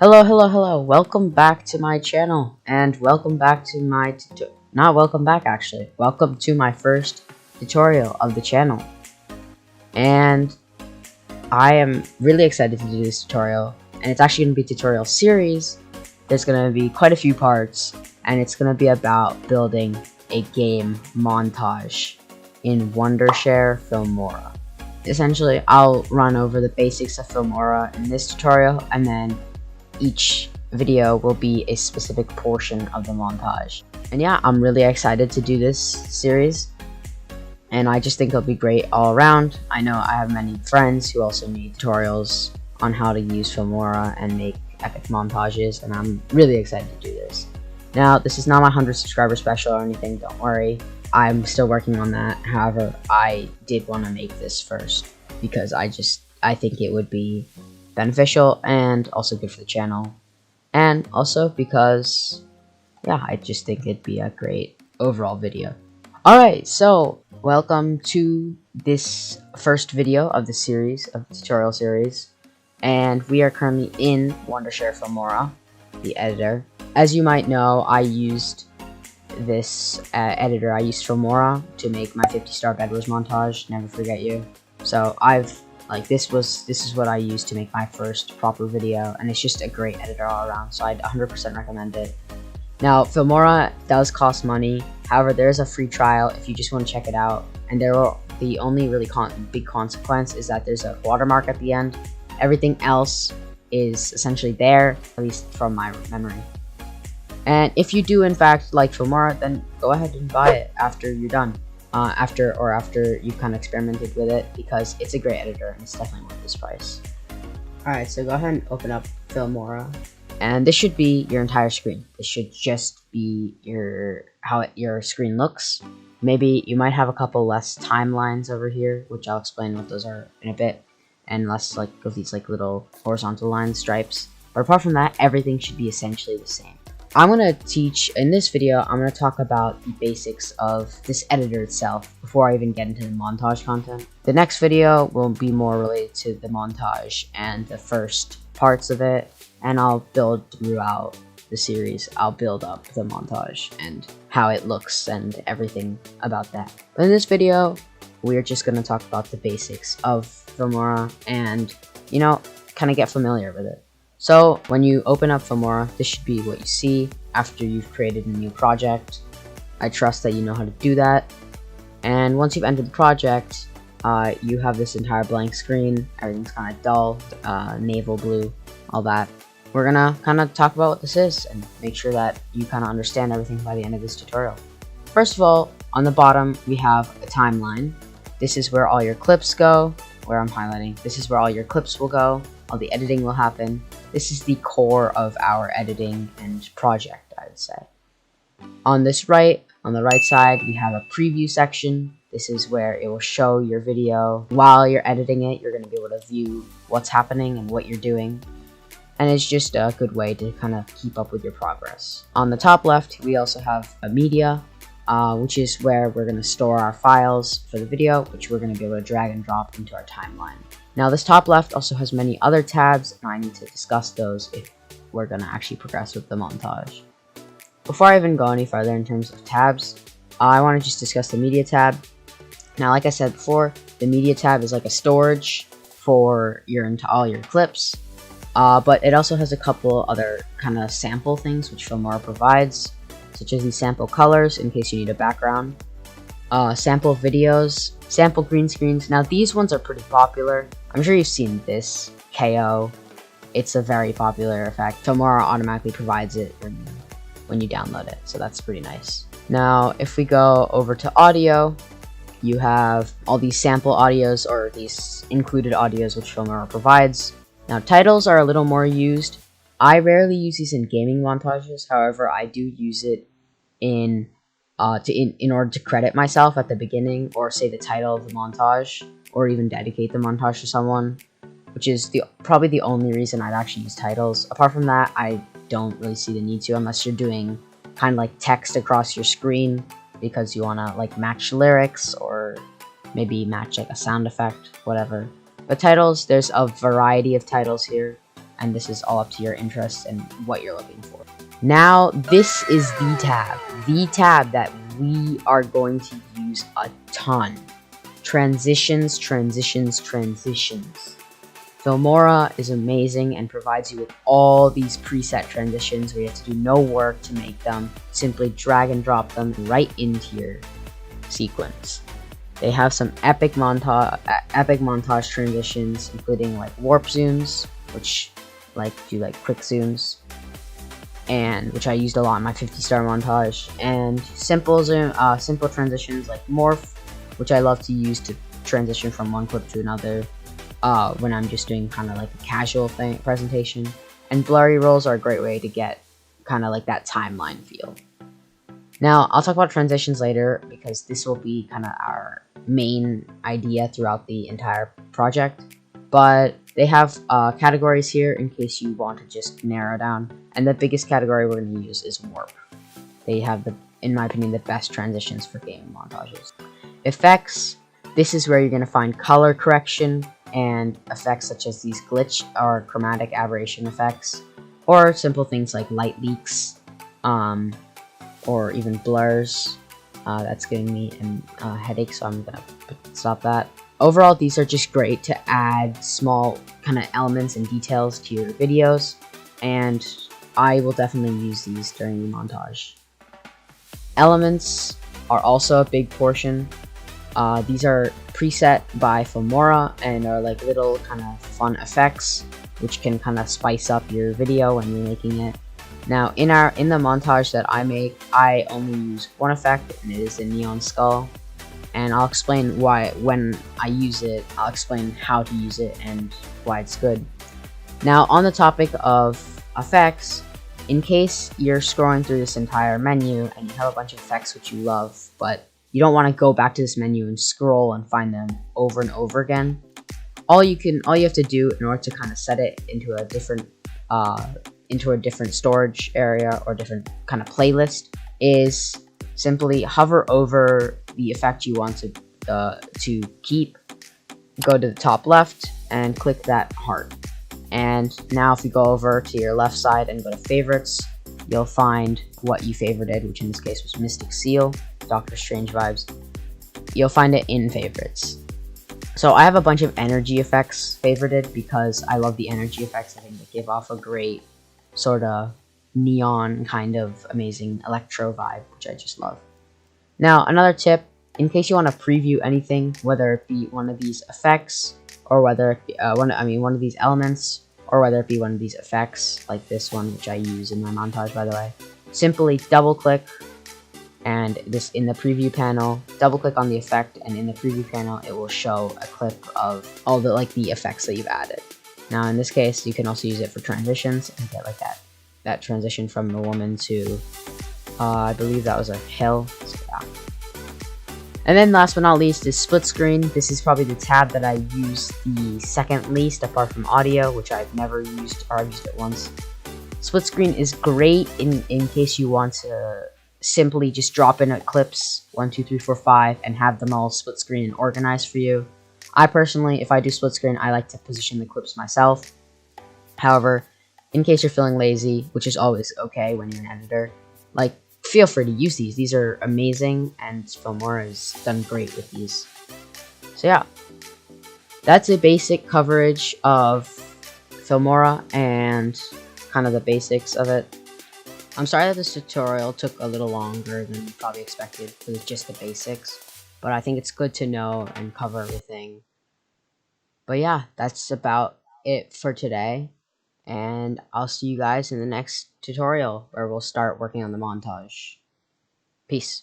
Hello, welcome back to my channel, and welcome back to my not welcome back actually, welcome to my first tutorial of the channel. And I am really excited to do this tutorial, and it's actually going to be a tutorial series. There's going to be quite a few parts, and it's going to be about building a game montage in Wondershare Filmora. Essentially, I'll run over the basics of Filmora in this tutorial, and then each video will be a specific portion of the montage. And yeah, I'm really excited to do this series, and I just think it'll be great all around. I know I have many friends who also need tutorials on how to use Filmora and make epic montages, and I'm really excited to do this. Now, this is not my 100 subscriber special or anything, don't worry. I'm still working on that. However, I did want to make this first because I think it would be beneficial and also good for the channel, and also because yeah, I just think it'd be a great overall video. Alright, so welcome to this first video of the series, of the tutorial series, and we are currently in Wondershare Filmora, the editor. As you might know, I used this editor. I used Filmora to make my 50-star Bed Wars montage, Never Forget You. So this is what I used to make my first proper video, and it's just a great editor all around, so I'd 100% recommend it. Now, Filmora does cost money, however, there is a free trial if you just want to check it out, and the only really big consequence is that there's a watermark at the end. Everything else is essentially there, at least from my memory. And if you do in fact like Filmora, then go ahead and buy it after you're done. After you've kind of experimented with it, because it's a great editor and it's definitely worth this price. Alright, so go ahead and open up Filmora, and this should be your entire screen. This should just be how your screen looks. Maybe you might have a couple less timelines over here, which I'll explain what those are in a bit, and less of these little horizontal line stripes. But apart from that, everything should be essentially the same. I'm going to teach, in this video, I'm going to talk about the basics of this editor itself before I even get into the montage content. The next video will be more related to the montage and the first parts of it, and I'll build throughout the series. I'll build up the montage and how it looks and everything about that. But in this video, we're just going to talk about the basics of Filmora and, kind of get familiar with it. So when you open up Filmora, this should be what you see after you've created a new project. I trust that you know how to do that. And once you've entered the project, you have this entire blank screen. Everything's kind of dull, navel blue, all that. We're gonna kind of talk about what this is and make sure that you kind of understand everything by the end of this tutorial. First of all, on the bottom, we have a timeline. This is where all your clips go, where I'm highlighting. This is where all your clips will go. All the editing will happen. This is the core of our editing and project, I would say. On the right side, we have a preview section. This is where it will show your video. While you're editing it, you're going to be able to view what's happening and what you're doing. And it's just a good way to kind of keep up with your progress. On the top left, we also have a media, which is where we're going to store our files for the video, which we're going to be able to drag and drop into our timeline. Now, this top left also has many other tabs, and I need to discuss those if we're going to actually progress with the montage. Before I even go any further in terms of tabs, I want to just discuss the media tab. Now, like I said before, the media tab is like a storage for all your clips, but it also has a couple other kind of sample things which Filmora provides, such as these sample colors in case you need a background, sample videos, sample green screens. Now, these ones are pretty popular. I'm sure you've seen this, KO. It's a very popular effect. Filmora automatically provides it when you download it, so that's pretty nice. Now, if we go over to audio, you have all these sample audios, or these included audios which Filmora provides. Now, titles are a little more used. I rarely use these in gaming montages, however, I do use it in order to credit myself at the beginning, or say the title of the montage, or even dedicate the montage to someone, which is probably the only reason I'd actually use titles. Apart from that, I don't really see the need to, unless you're doing kind of like text across your screen because you want to match lyrics, or maybe match a sound effect, whatever. But titles, there's a variety of titles here, and this is all up to your interests and what you're looking for. Now, this is the tab that we are going to use a ton. Transitions, transitions, transitions. Filmora is amazing and provides you with all these preset transitions where you have to do no work to make them. Simply drag and drop them right into your sequence. They have some epic montage transitions, including like warp zooms, which do quick zooms, and which I used a lot in my 50-star montage, and simple transitions like morph, which I love to use to transition from one clip to another when I'm just doing kind of like a casual presentation. And blurry rolls are a great way to get kind of like that timeline feel. Now, I'll talk about transitions later because this will be kind of our main idea throughout the entire project. But they have categories here in case you want to just narrow down. And the biggest category we're going to use is warp. They have, in my opinion, the best transitions for gaming montages. Effects. This is where you're going to find color correction and effects such as these glitch or chromatic aberration effects. Or simple things like light leaks. Or even blurs. That's giving me a headache, so I'm gonna stop that. Overall, these are just great to add small kind of elements and details to your videos, and I will definitely use these during the montage. Elements are also a big portion. These are preset by Filmora and are like little kind of fun effects, which can kind of spice up your video when you're making it. Now, in the montage that I make, I only use one effect, and it is the neon skull. And I'll explain why when I use it. I'll explain how to use it and why it's good. Now, on the topic of effects, in case you're scrolling through this entire menu and you have a bunch of effects which you love, but you don't want to go back to this menu and scroll and find them over and over again, all you have to do in order to kind of set it into a different storage area or different kind of playlist is simply hover over the effect you want to keep, go to the top left and click that heart. And now if you go over to your left side and go to favorites, you'll find what you favorited, which in this case was Mystic Seal, Doctor Strange vibes. You'll find it in favorites. So I have a bunch of energy effects favorited because I love the energy effects. I think they give off a great sort of neon kind of amazing electro vibe, which I just love. Now, another tip, in case you want to preview anything, whether it be one of these effects or whether it be one of these elements, or whether it be one of these effects like this one, which I use in my montage, by the way, simply double click, and this in the preview panel, double click on the effect, and in the preview panel it will show a clip of all the effects that you've added. Now in this case, you can also use it for transitions and get like that transition from the woman to I believe that was a hill. So, yeah. And then last but not least is split screen. This is probably the tab that I use the second least apart from audio, which I've never used, or I've used it once. Split screen is great in case you want to simply just drop in clips 1, 2, 3, 4, 5 and have them all split screen and organized for you. I personally, if I do split screen, I like to position the clips myself. However, in case you're feeling lazy, which is always okay when you're an editor, feel free to use these. These are amazing, and Filmora has done great with these. So yeah, that's a basic coverage of Filmora and kind of the basics of it. I'm sorry that this tutorial took a little longer than you probably expected. It was just the basics, but I think it's good to know and cover everything. But yeah, that's about it for today, and I'll see you guys in the next tutorial where we'll start working on the montage. Peace.